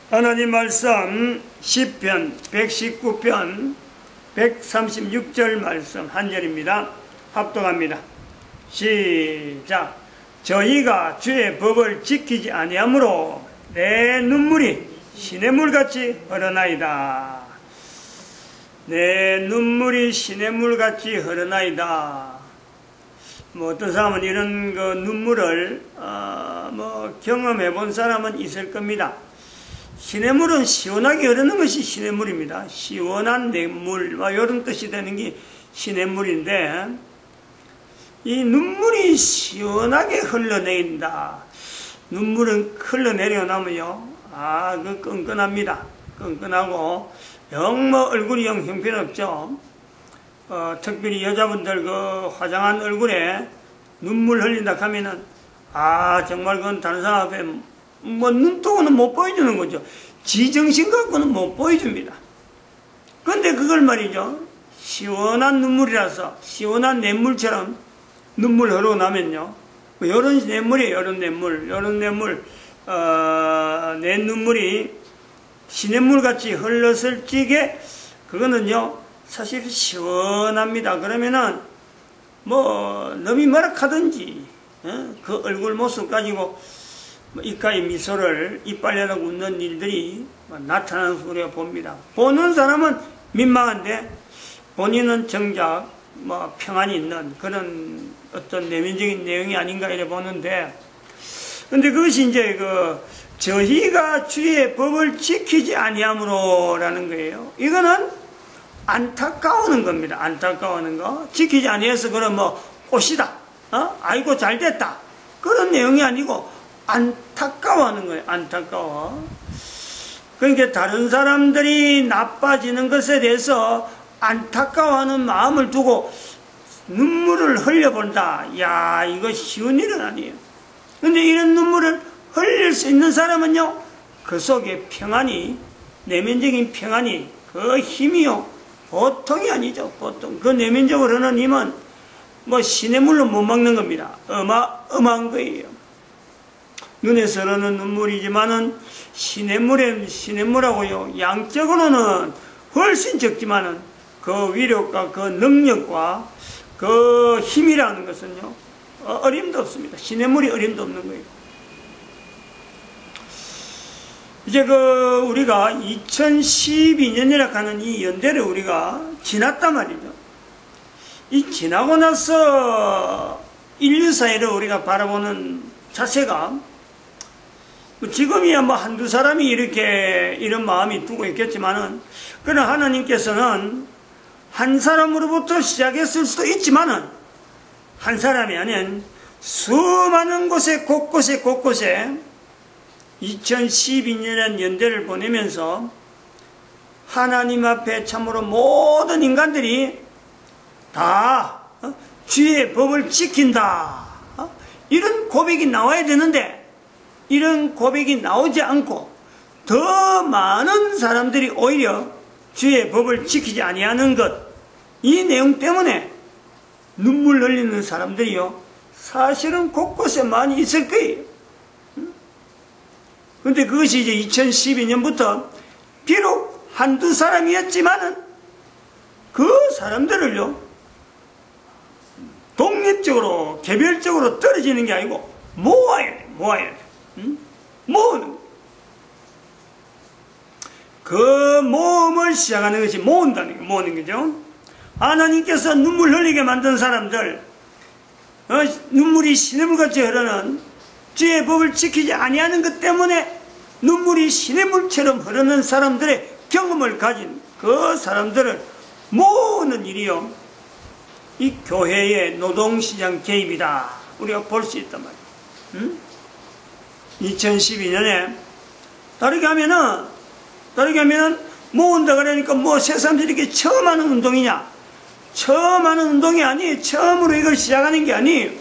하나님 말씀 시편 119편 136절 말씀 한 절입니다. 합독합니다. 시작. 저희가 주의 법을 지키지 아니하므로 내 눈물이 시냇물같이 흐르나이다. 내 눈물이 시냇물같이 흐르나이다. 어떤 사람은 이런 눈물을 경험해 본 사람은 있을 겁니다. 시냇물은 시원하게 흐르는 것이 시냇물입니다. 시원한 냇물, 이런 뜻이 되는 게 시냇물인데, 이 눈물이 시원하게 흘러내린다. 눈물은 흘러내려 나면요, 그 끈끈합니다. 끈끈하고, 얼굴이 형편없죠. 특별히 여자분들 화장한 얼굴에 눈물 흘린다 하면은, 정말 그건 다른 사람 앞에 눈뜨고는 못 보여주는 거죠. 지정신 갖고는 못 보여줍니다. 근데 그걸 말이죠. 시원한 눈물이라서, 시원한 냇물처럼 눈물 흐르고 나면요. 요런 냇물이에요, 요런 냇물. 내 눈물이 시냇물 같이 흘렀을 적에, 그거는요, 사실 시원합니다. 그러면은, 너무 뭐라 하든지, 그 얼굴 모습 가지고, 이까의 미소를 이빨려라고 웃는 일들이 나타나는 것을 우리가 봅니다. 보는 사람은 민망한데 본인은 정작 평안이 있는 그런 어떤 내면적인 내용이 아닌가 이래 보는데, 근데 그것이 이제 저희가 주의 법을 지키지 아니함으로라는 거예요. 이거는 안타까워하는 겁니다. 안타까워하는 거. 지키지 아니해서 그런 꽃이다. 아이고 잘 됐다. 그런 내용이 아니고 안타까워하는 거예요. 안타까워. 그러니까 다른 사람들이 나빠지는 것에 대해서 안타까워하는 마음을 두고 눈물을 흘려본다. 야, 이거 쉬운 일은 아니에요. 근데 이런 눈물을 흘릴 수 있는 사람은요, 그 속에 평안이, 내면적인 평안이, 그 힘이요, 보통이 아니죠. 보통. 그 내면적으로 흐르는 힘은 시냇물로 못 막는 겁니다. 어마어마한 거예요. 눈에서 흐르는 눈물이지만은 시냇물하고요, 양적으로는 훨씬 적지만은 그 위력과 그 능력과 그 힘이라는 것은요, 어림도 없습니다. 시냇물이 어림도 없는 거예요. 이제 우리가 2012년이라 하는 이 연대를 우리가 지났단 말이죠. 이 지나고 나서 인류 사회를 우리가 바라보는 자세가 지금이야 한두 사람이 이런 마음이 두고 있겠지만은, 그러나 하나님께서는 한 사람으로부터 시작했을 수도 있지만은, 한 사람이 아닌 수많은 곳에 곳곳에 2012년이라는 연대를 보내면서 하나님 앞에 참으로 모든 인간들이 다 주의 법을 지킨다. 이런 고백이 나와야 되는데, 이런 고백이 나오지 않고 더 많은 사람들이 오히려 주의 법을 지키지 아니하는 것, 이 내용 때문에 눈물 흘리는 사람들이요, 사실은 곳곳에 많이 있을 거예요. 근데 그것이 이제 2012년부터 비록 한두 사람이었지만은 그 사람들을요, 독립적으로 개별적으로 떨어지는 게 아니고 모아야 돼. 모으는, 그 모험을 시작하는 것이 모으는 거죠. 하나님께서 눈물 흘리게 만든 사람들, 눈물이 시냇물같이 흐르는 주의 법을 지키지 아니하는 것 때문에 눈물이 시냇물처럼 흐르는 사람들의 경험을 가진 그 사람들을 모으는 일이요, 이 교회의 노동시장 개입이다. 우리가 볼 수 있단 말이에요. 2012년에 다르게 하면은 모은다 그러니까 세상들이 이렇게 처음 하는 운동이냐? 처음 하는 운동이 아니에요. 처음으로 이걸 시작하는 게 아니에요.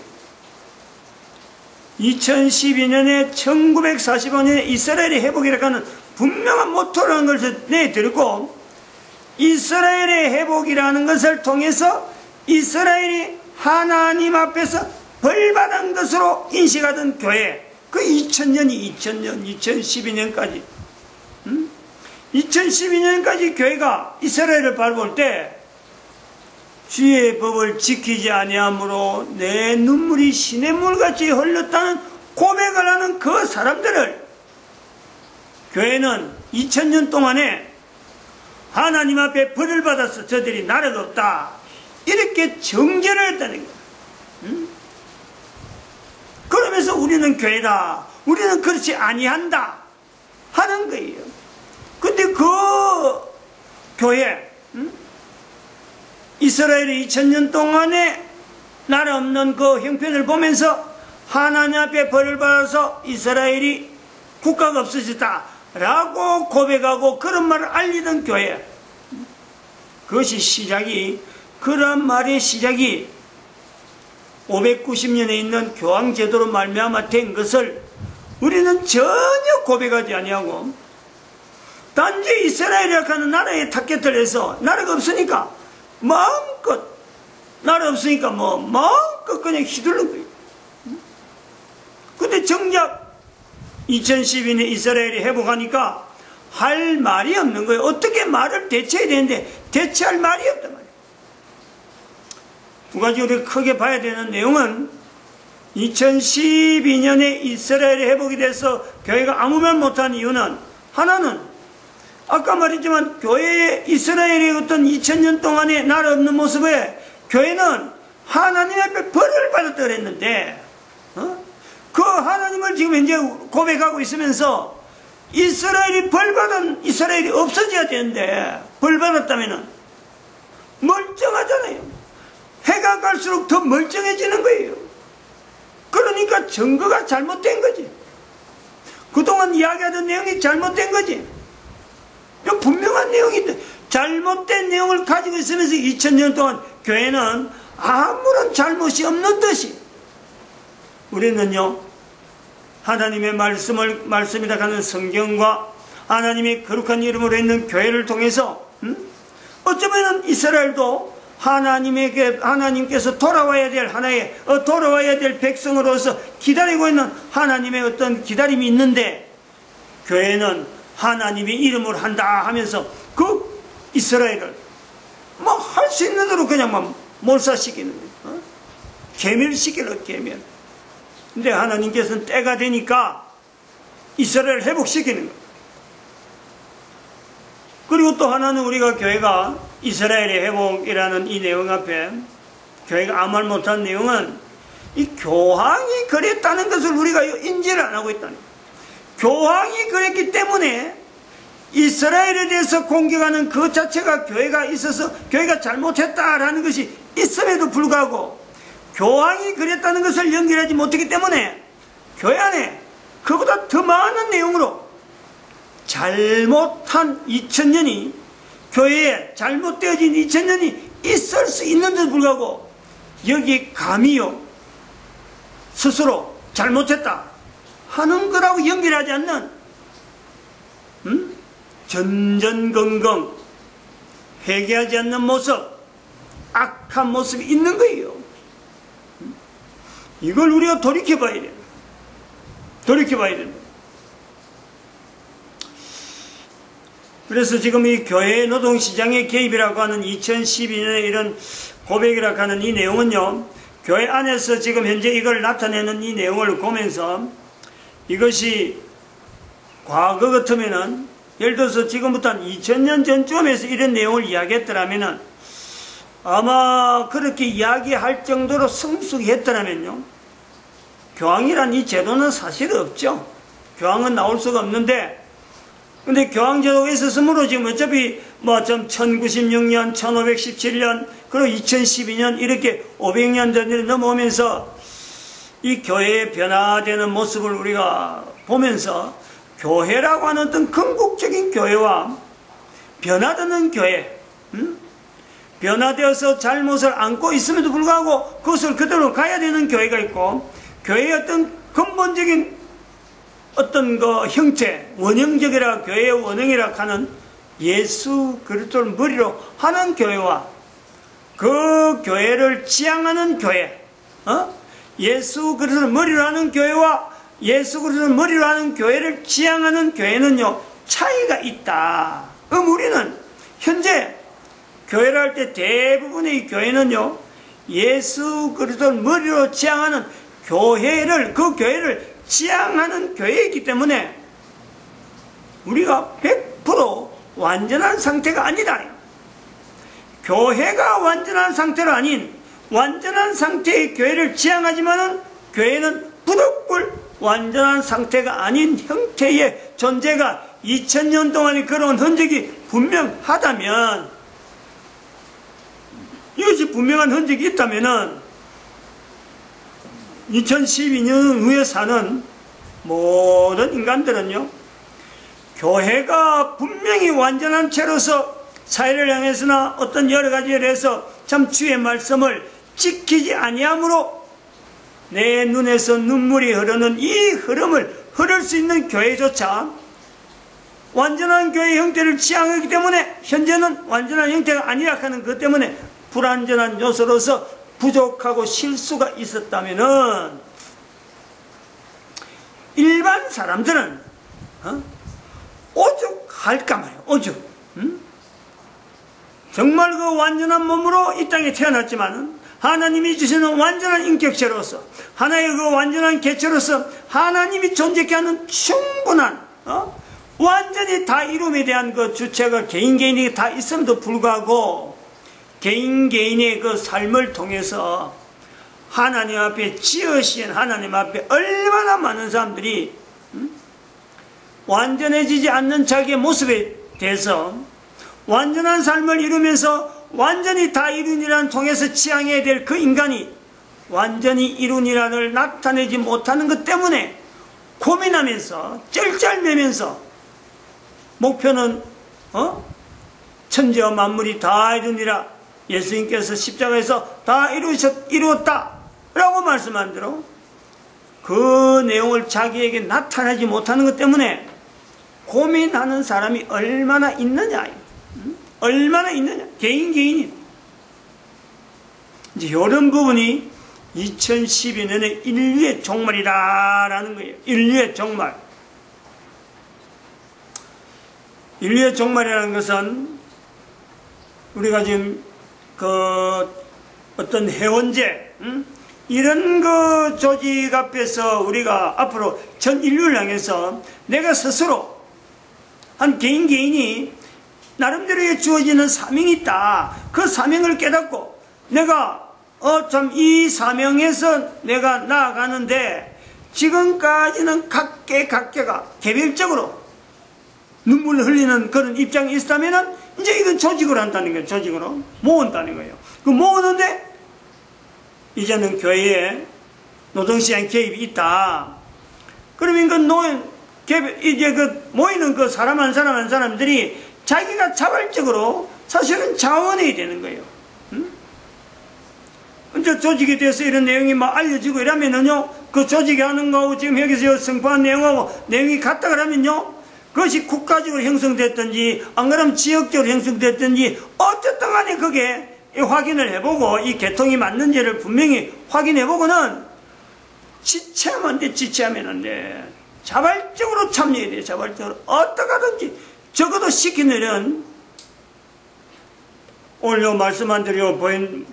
2012년에 1945년에 이스라엘의 회복이라고 하는 분명한 모토라는 것을 내드리고, 이스라엘의 회복이라는 것을 통해서 이스라엘이 하나님 앞에서 벌받은 것으로 인식하던 교회, 그 2012년까지 2012년까지 교회가 이스라엘을 바라볼 때 주의 법을 지키지 아니함으로 내 눈물이 시냇물같이 흘렀다는 고백을 하는 그 사람들을 교회는 2000년 동안에 하나님 앞에 벌을 받아서 저들이 나라가 없다 이렇게 정죄를 했다는 거예요. 그러면서 우리는 교회다, 우리는 그렇지 아니한다 하는 거예요. 근데 그 교회, 이스라엘이 2000년 동안에 나라 없는 그 형편을 보면서 하나님 앞에 벌을 받아서 이스라엘이 국가가 없어졌다 라고 고백하고 그런 말을 알리던 교회, 그것이 시작이, 그런 말의 시작이 590년에 있는 교황제도로 말미암아 된 것을 우리는 전혀 고백하지 아니하고 단지 이스라엘이라고 하는 나라의 타겟을 해서 나라가 없으니까 마음껏, 나라 없으니까 마음껏 그냥 휘둘른 거예요. 근데 정작 2012년에 이스라엘이 회복하니까 할 말이 없는 거예요. 어떻게 말을 대체해야 되는데 대체할 말이 없단 말이에요. 두 가지 우리가 크게 봐야 되는 내용은 2012년에 이스라엘이 회복이 돼서 교회가 아무 말 못한 이유는, 하나는 아까 말했지만 교회의 이스라엘의 어떤 2000년 동안의 나라 없는 모습에 교회는 하나님 앞에 벌을 받았다 그랬는데 그 하나님을 지금 현재 고백하고 있으면서 이스라엘이 벌받은 이스라엘이 없어져야 되는데 벌받았다면 멀쩡하잖아요. 해가 갈수록 더 멀쩡해지는 거예요. 그러니까 증거가 잘못된 거지. 그동안 이야기하던 내용이 잘못된 거지. 분명한 내용인데 잘못된 내용을 가지고 있으면서 2000년 동안 교회는 아무런 잘못이 없는 듯이, 우리는요 하나님의 말씀이라 하는 성경과 하나님의 거룩한 이름으로 있는 교회를 통해서 어쩌면 이스라엘도 하나님께서 돌아와야 될 하나의 돌아와야 될 백성으로서 기다리고 있는 하나님의 어떤 기다림이 있는데, 교회는 하나님의 이름으로 한다 하면서 그 이스라엘을 할 수 있는 대로 그냥 몰살시키는 거예요. 괴멸시키는 괴멸. 근데 하나님께서는 때가 되니까 이스라엘을 회복시키는 거예요. 그리고 또 하나는 우리가 교회가 이스라엘의 회복이라는 이 내용 앞에 교회가 아무 말 못한 내용은 이 교황이 그랬다는 것을 우리가 인지를 안 하고 있다는 거예요. 교황이 그랬기 때문에 이스라엘에 대해서 공격하는 그 자체가 교회가 있어서 교회가 잘못했다라는 것이 있음에도 불구하고 교황이 그랬다는 것을 연결하지 못했기 때문에 교회 안에 그보다 더 많은 내용으로 잘못한 2000년이, 교회에 잘못되어진 2000년이 있을 수 있는데도 불구하고 여기 감히요 스스로 잘못했다 하는 거라고 연결하지 않는 전전긍긍 회개하지 않는 모습, 악한 모습이 있는 거예요. 이걸 우리가 돌이켜봐야 돼요. 돌이켜봐야 됩니다. 그래서 지금 이 교회 노동시장의 개입이라고 하는 2012년에 이런 고백이라고 하는 이 내용은요, 교회 안에서 지금 현재 이걸 나타내는 이 내용을 보면서 이것이 과거 같으면은, 예를 들어서 지금부터 한 2000년 전쯤에서 이런 내용을 이야기했더라면은 아마 그렇게 이야기할 정도로 성숙했더라면요, 교황이란 이 제도는 사실 없죠. 교황은 나올 수가 없는데, 근데 교황제도가 있었으므로 지금 어차피 좀 1096년, 1517년, 그리고 2012년 이렇게 500년 전이 넘어오면서 이 교회의 변화되는 모습을 우리가 보면서 교회라고 하는 어떤 궁극적인 교회와 변화되는 교회, 변화되어서 잘못을 안고 있음에도 불구하고 그것을 그대로 가야 되는 교회가 있고, 교회의 어떤 근본적인 어떤 그 형태, 원형적이라, 교회의 원형이라 하는 예수 그리스도를 머리로 하는 교회와 그 교회를 지향하는 교회, 예수 그리스도를 머리로 하는 교회와 예수 그리스도를 머리로 하는 교회를 지향하는 교회는요, 차이가 있다. 그럼 우리는 현재 교회를 할 때 대부분의 교회는요, 예수 그리스도를 머리로 지향하는 교회를, 그 교회를 지향하는 교회이기 때문에 우리가 100% 완전한 상태가 아니다. 교회가 완전한 상태로 아닌 완전한 상태의 교회를 지향하지만은 교회는 부득불 완전한 상태가 아닌 형태의 존재가 2000년 동안의 그런 흔적이 분명하다면, 이것이 분명한 흔적이 있다면은 2012년 후에 사는 모든 인간들은요, 교회가 분명히 완전한 채로서 사회를 향해서나 어떤 여러 가지에 대해서 참 주의 말씀을 지키지 아니함으로 내 눈에서 눈물이 흐르는 이 흐름을 흐를 수 있는 교회조차 완전한 교회 형태를 지향하기 때문에 현재는 완전한 형태가 아니라 하는 것 때문에 불완전한 요소로서 부족하고 실수가 있었다면은 일반 사람들은 오죽할까 말이야. 오죽. 정말 그 완전한 몸으로 이 땅에 태어났지만은 하나님이 주시는 완전한 인격체로서 하나의 그 완전한 개체로서 하나님이 존재케 하는 충분한 완전히 다 이룸에 대한 그 주체가 개인이 다 있음에도 불구하고 개인의 그 삶을 통해서 하나님 앞에 지으신 하나님 앞에 얼마나 많은 사람들이 완전해지지 않는 자기의 모습에 대해서 완전한 삶을 이루면서 완전히 다 이룬이라는 통해서 지향해야 될 그 인간이 완전히 이룬이라를 나타내지 못하는 것 때문에 고민하면서 쩔쩔매면서 목표는 천지와 만물이 다 이루니라, 예수님께서 십자가에서 다 이루었다 라고 말씀한 대로 그 내용을 자기에게 나타내지 못하는 것 때문에 고민하는 사람이 얼마나 있느냐, 얼마나 있느냐, 개인이. 이제 이런 부분이 2012년의 인류의 종말이다라는 거예요. 인류의 종말. 인류의 종말이라는 것은 우리가 지금 그 어떤 해원제 이런 그 조직 앞에서 우리가 앞으로 전 인류를 향해서 내가 스스로 한 개인이 나름대로의 주어지는 사명이 있다. 그 사명을 깨닫고 내가 참 이 사명에서 내가 나아가는데 지금까지는 각계가 개별적으로 눈물을 흘리는 그런 입장이 있다면은 이제 이건 조직으로 한다는 거예요. 조직으로 모은다는 거예요. 그 모으는데 이제는 교회에 노동시장 개입이 있다. 그러면 이제 그 모이는 그 사람 한 사람들이 자기가 자발적으로 사실은 자원해야 되는 거예요. 이제 조직에 대해서 이런 내용이 막 알려지고 이러면은요, 그 조직이 하는 거하고 지금 여기서 선포한 내용하고 내용이 같다 그러면요, 그것이 국가적으로 형성됐든지 안 그러면 지역적으로 형성됐든지 어쨌든 간에 그게 확인을 해보고 이 개통이 맞는지를 분명히 확인해보고는 지체하면 안 돼. 자발적으로 참여해야 돼. 자발적으로 어떻게 하든지 적어도 시키는 오늘 말씀한 대로 보인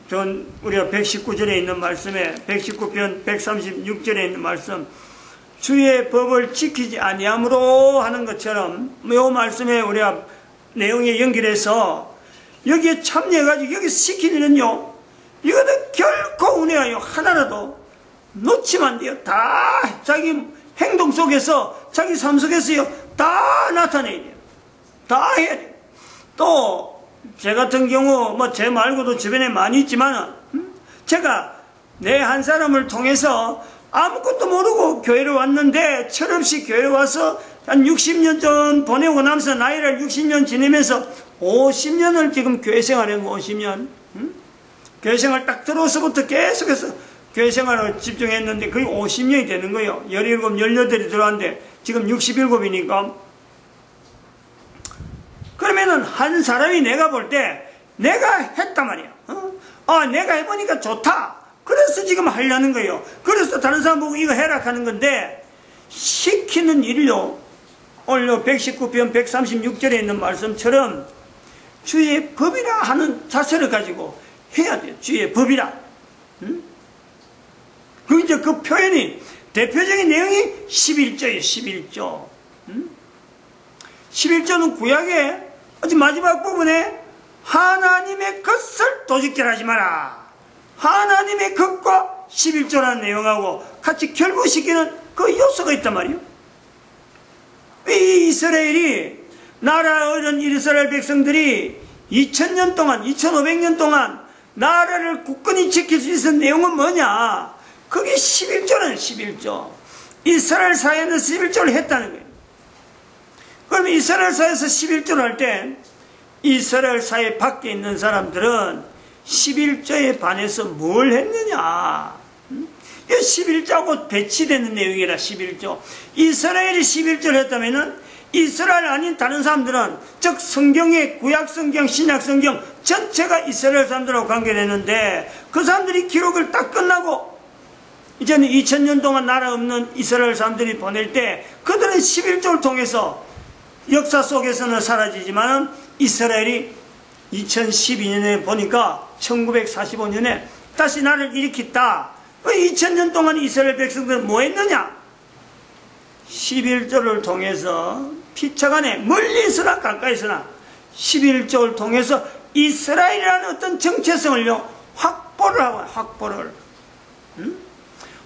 우리가 119절에 있는 말씀에 119편 136절에 있는 말씀, 주의 법을 지키지 아니함으로 하는 것처럼 이 말씀에 우리가 내용에 연결해서 여기에 참여해가지고 여기 시키면요, 이거는 결코 은혜가요 하나라도 놓치면 안 돼요. 다 자기 행동 속에서 자기 삶 속에서요 다 나타내야 돼요. 다 해야 돼요. 또 제 같은 경우 뭐 제 말고도 주변에 많이 있지만 제가 내 한 사람을 통해서 아무것도 모르고 교회를 왔는데 철없이 교회를 와서 한 60년 전 보내고 나면서 나이를 60년 지내면서 50년을 지금 교회 생활한 거 50년 교회 생활 딱 들어서부터 계속해서 교회 생활을 집중했는데 거의 50년이 되는 거예요. 17, 18이 들어왔는데 지금 67이니까 그러면은 한 사람이 내가 볼 때 내가 했단 말이야. 내가 해보니까 좋다. 그래서 지금 하려는 거예요. 그래서 다른 사람 보고 이거 해라 하는 건데 시키는 일요 오늘 119편 136절에 있는 말씀처럼 주의 법이라 하는 자세를 가지고 해야 돼요. 주의 법이라. 그 이제 그 표현이 대표적인 내용이 11조예요. 11조. 11조는 구약의 아주 마지막 부분에 하나님의 것을 도적질하지 마라. 하나님의 것과 11조라는 내용하고 같이 결부시키는 그 요소가 있단 말이에요. 이 이스라엘이 나라 어른 이스라엘 백성들이 2000년 동안 2500년 동안 나라를 굳건히 지킬 수 있는 내용은 뭐냐? 그게 11조라는 11조. 이스라엘 사회는 11조를 했다는 거예요. 그러면 이스라엘 사회에서 11조를 할 때 이스라엘 사회 밖에 있는 사람들은 11조에 반해서 뭘 했느냐? 이 11조하고 배치되는 내용이라 11조. 이스라엘이 11조를 했다면은 이스라엘 아닌 다른 사람들은 즉 성경의 구약 성경, 신약 성경 전체가 이스라엘 사람들하고 관계되는데 그 사람들이 기록을 딱 끝나고 이제는 2000년 동안 나라 없는 이스라엘 사람들이 보낼 때 그들은 11조를 통해서 역사 속에서는 사라지지만 이스라엘이 2012년에 보니까 1945년에 다시 나라를 일으켰다. 2000년 동안 이스라엘 백성들은 뭐 했느냐? 11조를 통해서 피차간에 멀리서나 가까이서나 11조를 통해서 이스라엘이라는 어떤 정체성을 확보를 하고 확보를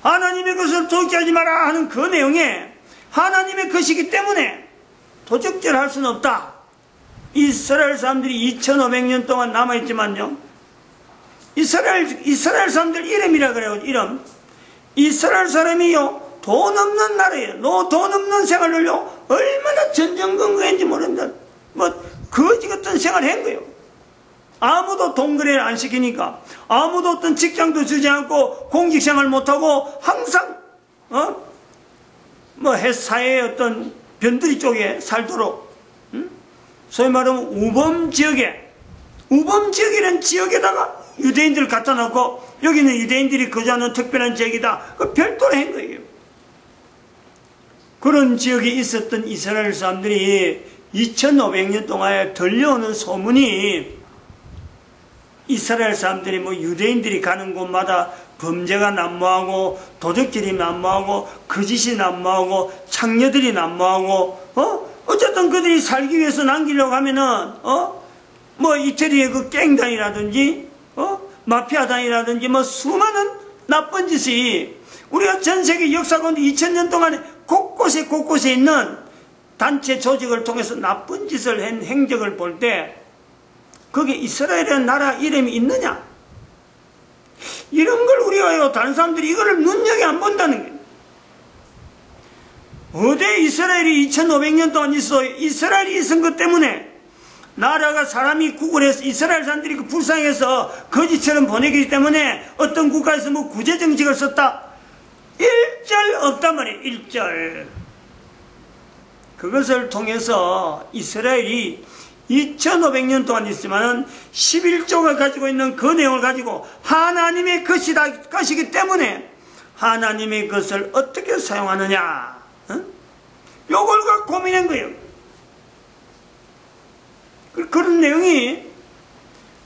하나님의 것을 도적질하지 마라 하는 그 내용에 하나님의 것이기 때문에 도적질할 수는 없다. 이스라엘 사람들이 2500년 동안 남아있지만요. 이스라엘 사람들 이름이라 그래요. 이름. 이스라엘 사람이요. 돈 없는 나라예요. 돈 없는 생활을요. 얼마나 전전긍긍했는지 모릅니다. 거지 같은 생활을 한 거예요. 아무도 동거래를 안 시키니까. 아무도 어떤 직장도 주지 않고 공직생활 못하고 항상 사회의 어떤 변두리 쪽에 살도록 소위 말하면 우범지역이라는 지역에다가 유대인들을 갖다 놓고 여기는 유대인들이 거주하는 특별한 지역이다. 그 별도로 한 거예요. 그런 지역에 있었던 이스라엘 사람들이 2500년 동안에 들려오는 소문이 이스라엘 사람들이 유대인들이 가는 곳마다 범죄가 난무하고 도적질이 난무하고 거짓이 난무하고 창녀들이 난무하고 어쨌든 그들이 살기 위해서 남기려고 하면은 이태리의 그 갱단이라든지 마피아단이라든지 수많은 나쁜 짓이 우리가 전 세계 역사 가운데 2000년 동안에 곳곳에 있는 단체 조직을 통해서 나쁜 짓을 한 행적을 볼 때 거기에 이스라엘이라는 나라 이름이 있느냐? 이런 걸 우리가 다른 사람들이 이거를 눈여겨 안 본다는 거예요. 어디 이스라엘이 2500년 동안 있어. 이스라엘이 있은 것 때문에 나라가 사람이 구걸해서 이스라엘 사람들이 불쌍해서 거지처럼 보내기 때문에 어떤 국가에서 구제정책을 썼다. 일절 없단 말이에요. 일절. 그것을 통해서 이스라엘이 2500년 동안 있지만은 11조가 가지고 있는 그 내용을 가지고 하나님의 것이기 때문에 하나님의 것을 어떻게 사용하느냐. 요걸 갖고 고민한 거예요. 그런 내용이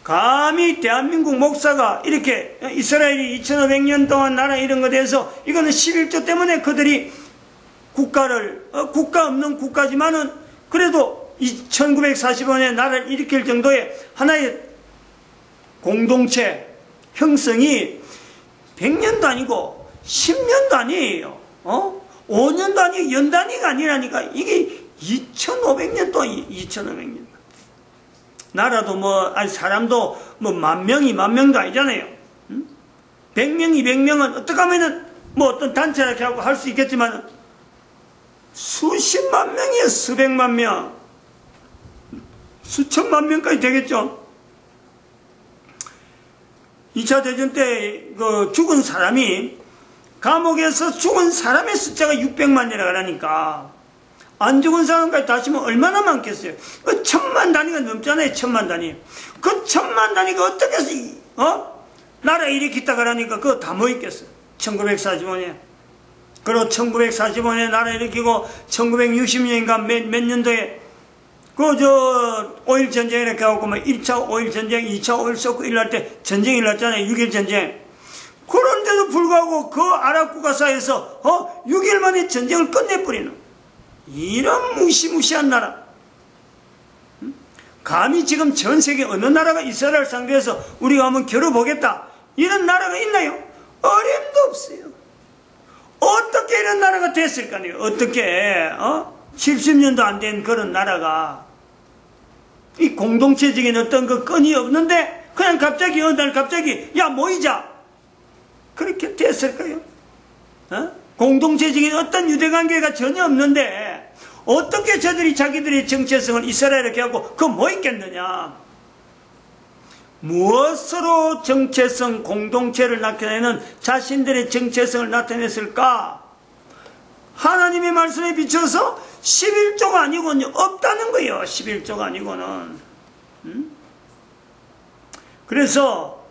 감히 대한민국 목사가 이렇게 이스라엘이 2500년 동안 나라 이런 것에 대해서 이거는 11조 때문에 그들이 국가 없는 국가지만은 그래도 1945년에 나라를 일으킬 정도의 하나의 공동체 형성이 100년도 아니고 10년도 아니에요. 5년도 아니고 연 단위가 아니라니까. 이게 2500년 동안 2500년. 나라도 사람도 10,000명도 아니잖아요. 100명, 200명은 어떻게 하면은 어떤 단체라 이렇게 하고 할 수 있겠지만 수십만 명이에요. 수백만 명. 수천만 명까지 되겠죠. 2차 대전 때 죽은 사람이 감옥에서 죽은 사람의 숫자가 600만이라 그러니까 안 죽은 사람까지 다 치면 얼마나 많겠어요. 1000만 단위가 넘잖아요. 1000만 단위. 그 1000만 단위가 어떻게 해서 나라 일으켰다 그러니까 그거 다 뭐 있겠어요. 1945년에 그리고 1945년에 나라 일으키고 1960년인가 몇 년도에 5.1 전쟁 이렇게 하고 1차 5.1 전쟁, 2차 5.1 쇼크 일날 때 전쟁이 일났잖아요. 6.1 전쟁. 그런데도 불구하고 그 아랍 국가 사이에서 6일 만에 전쟁을 끝내버리는 이런 무시무시한 나라. 감히 지금 전 세계 어느 나라가 이스라엘 상대해서 우리가 한번 겨뤄보겠다 이런 나라가 있나요? 어림도 없어요. 어떻게 이런 나라가 됐을까요? 어떻게 70년도 안 된 그런 나라가 이 공동체적인 어떤 그 끈이 없는데 그냥 갑자기 어느 날 갑자기 야 모이자 그렇게 됐을까요? 공동체적인 어떤 유대관계가 전혀 없는데 어떻게 저들이 자기들의 정체성을 이스라엘에 이렇게 하고 그거 뭐 있겠느냐? 무엇으로 정체성 공동체를 나타내는 자신들의 정체성을 나타냈을까? 하나님의 말씀에 비춰서 11조가 아니고는 없다는 거예요. 11조가 아니고는. 그래서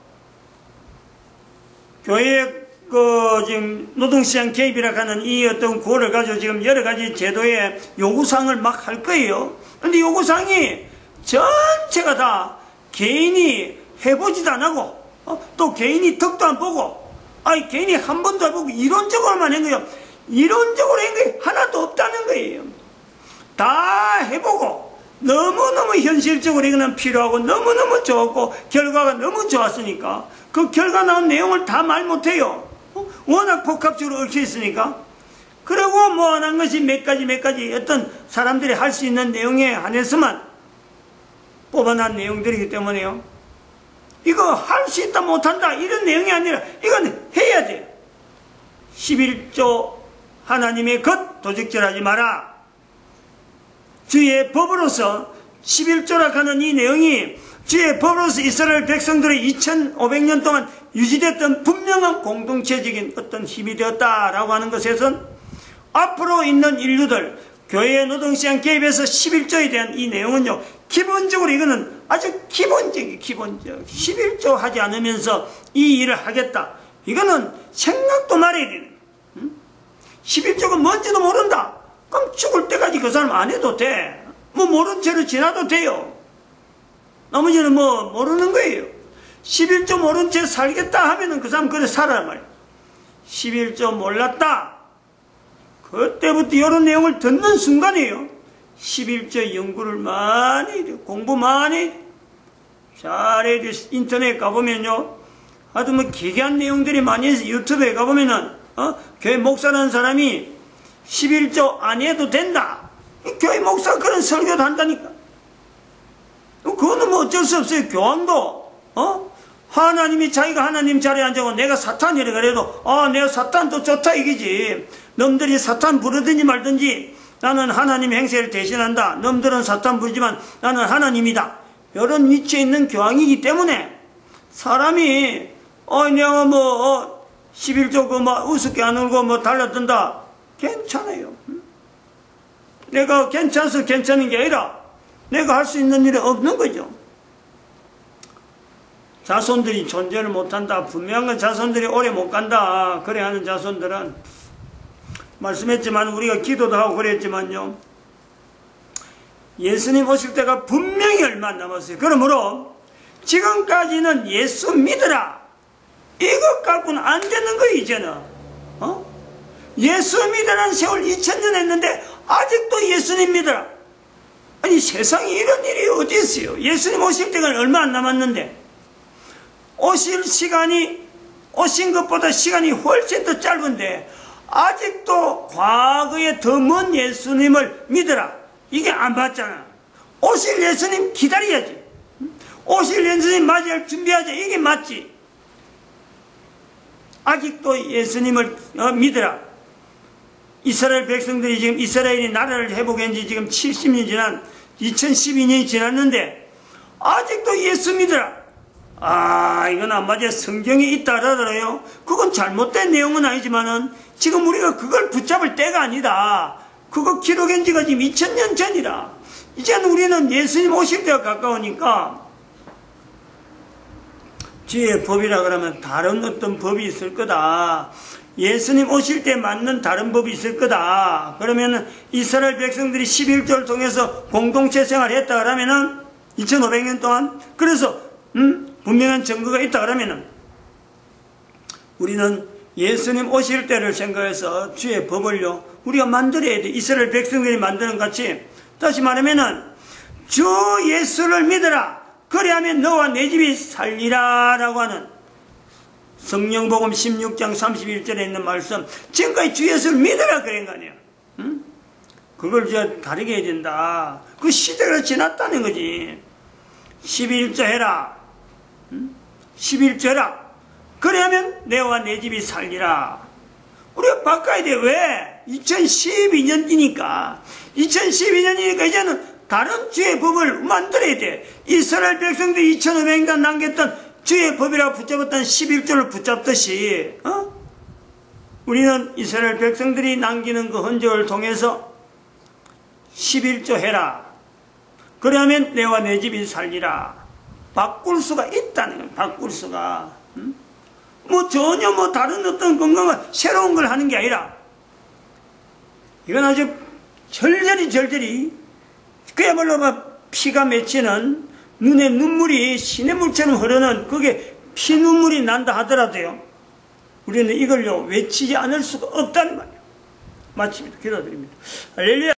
교회 지금 노동시장 개입이라 하는 이 어떤 구호를 가지고 지금 여러 가지 제도의 요구사항을 막 할 거예요. 근데 요구사항이 전체가 다 개인이 해보지도 안 하고, 또 개인이 덕도 안 보고, 개인이 한 번도 안 보고 이론적으로만 한 거예요. 이론적으로 한 게 하나도 없다는 거예요. 다 해보고, 너무너무 현실적으로 이거는 필요하고, 너무너무 좋았고, 결과가 너무 좋았으니까, 그 결과 나온 내용을 다 말 못해요. 워낙 복합적으로 얽혀 있으니까. 그리고 뭐 안 한 것이 몇 가지 어떤 사람들이 할 수 있는 내용에 한해서만 뽑아낸 내용들이기 때문에요. 이거 할 수 있다 못한다 이런 내용이 아니라 이건 해야 돼요. 11조 하나님의 것 도적질하지 마라. 주의 법으로서 11조라 하는 이 내용이 주의 법으로서 이스라엘 백성들의 2500년 동안 유지됐던 분명한 공동체적인 어떤 힘이 되었다라고 하는 것에선 앞으로 있는 인류들 교회의 노동시장 개입에서 11조에 대한 이 내용은요, 기본적으로 이거는 아주 기본적 11조 하지 않으면서 이 일을 하겠다. 이거는 생각도 말해야 되는 거예요. 11조가 뭔지도 모른다. 그럼 죽을 때까지 그 사람 안 해도 돼. 뭐 모른 채로 지나도 돼요. 나머지는 뭐 모르는 거예요. 11조 모른 채 살겠다 하면은 그 사람 그래 살아란 말이에요. 11조 몰랐다. 그때부터 이런 내용을 듣는 순간이에요. 11조 연구를 많이 해야 돼요. 공부 많이 해야 돼요. 잘해야 돼요. 인터넷 가보면요. 아주 뭐 기괴한 내용들이 많이 해서 유튜브에 가보면은, 교회 목사라는 사람이 11조 안 해도 된다. 교회 목사가 그런 설교도 한다니까. 그거는 뭐 어쩔 수 없어요. 교황도, 하나님이 자기가 하나님 자리에 앉아고 내가 사탄이라 그래도, 내가 사탄도 좋다 이기지. 놈들이 사탄 부르든지 말든지 나는 하나님 행세를 대신한다. 놈들은 사탄 부르지만 나는 하나님이다. 이런 위치에 있는 교황이기 때문에 사람이, 내가 뭐, 11조 그 뭐 우습게 안 울고 뭐 달라든다. 괜찮아요. 내가 괜찮아서 괜찮은 게 아니라 내가 할 수 있는 일이 없는 거죠. 자손들이 존재를 못한다. 분명한 건 자손들이 오래 못 간다. 그래 하는 자손들은 말씀했지만 우리가 기도도 하고 그랬지만요. 예수님 오실 때가 분명히 얼마 안 남았어요. 그러므로 지금까지는 예수 믿으라. 이것 갖고는 안 되는 거예요. 이제는. 예수 믿으라는 세월 2000년 했는데 아직도 예수님 믿으라. 아니 세상에 이런 일이 어디 있어요. 예수님 오실 때가 얼마 안 남았는데 오실 시간이 오신 것보다 시간이 훨씬 더 짧은데 아직도 과거에 더 먼 예수님을 믿으라. 이게 안 맞잖아. 오실 예수님 기다려야지. 오실 예수님 맞이할 준비하자. 이게 맞지. 아직도 예수님을 믿으라. 이스라엘 백성들이 지금 이스라엘이 나라를 회복한 지 지금 70년 지난 2012년이 지났는데 아직도 예수 믿으라. 이건 안 맞아요. 성경에 있다 하더라도요. 그건 잘못된 내용은 아니지만은 지금 우리가 그걸 붙잡을 때가 아니다. 그거 기록한 지가 지금 2000년 전이라. 이제는 우리는 예수님 오실 때가 가까우니까 주의 법이라 그러면 다른 어떤 법이 있을 거다. 예수님 오실 때 맞는 다른 법이 있을 거다. 그러면은 이스라엘 백성들이 11조를 통해서 공동체 생활을 했다 그러면은 2500년 동안 그래서 분명한 증거가 있다 그러면은 우리는 예수님 오실 때를 생각해서 주의 법을요 우리가 만들어야 돼. 이스라엘 백성들이 만드는 같이 다시 말하면은 주 예수를 믿어라. 그래야면 너와 내 집이 살리라 라고 하는 성령복음 16장 31절에 있는 말씀 지금까지 주 예수를 믿어라 그런 거 아니에요. 응? 그걸 이제 다르게 해야 된다. 그 시대가 지났다는 거지. 11조 해라. 11조 해라. 그래야면 내와 내 집이 살리라. 우리가 바꿔야 돼. 왜? 2012년이니까. 2012년이니까 이제는 다른 주의 법을 만들어야 돼. 이스라엘 백성들이 2500년 남겼던 주의 법이라고 붙잡았던 11조를 붙잡듯이 우리는 이스라엘 백성들이 남기는 그 흔적을 통해서 11조 해라. 그러면 내와 내 집이 살리라. 바꿀 수가 있다는 거예요. 바꿀 수가. 뭐 전혀 뭐 다른 어떤 건강한 새로운 걸 하는 게 아니라 이건 아주 절절히 그야말로 막 피가 맺히는 눈에 눈물이 시냇물처럼 흐르는 그게 피눈물이 난다 하더라도요 우리는 이걸요 외치지 않을 수가 없다는 말이에요. 마칩니다. 기도드립니다. 할렐루야.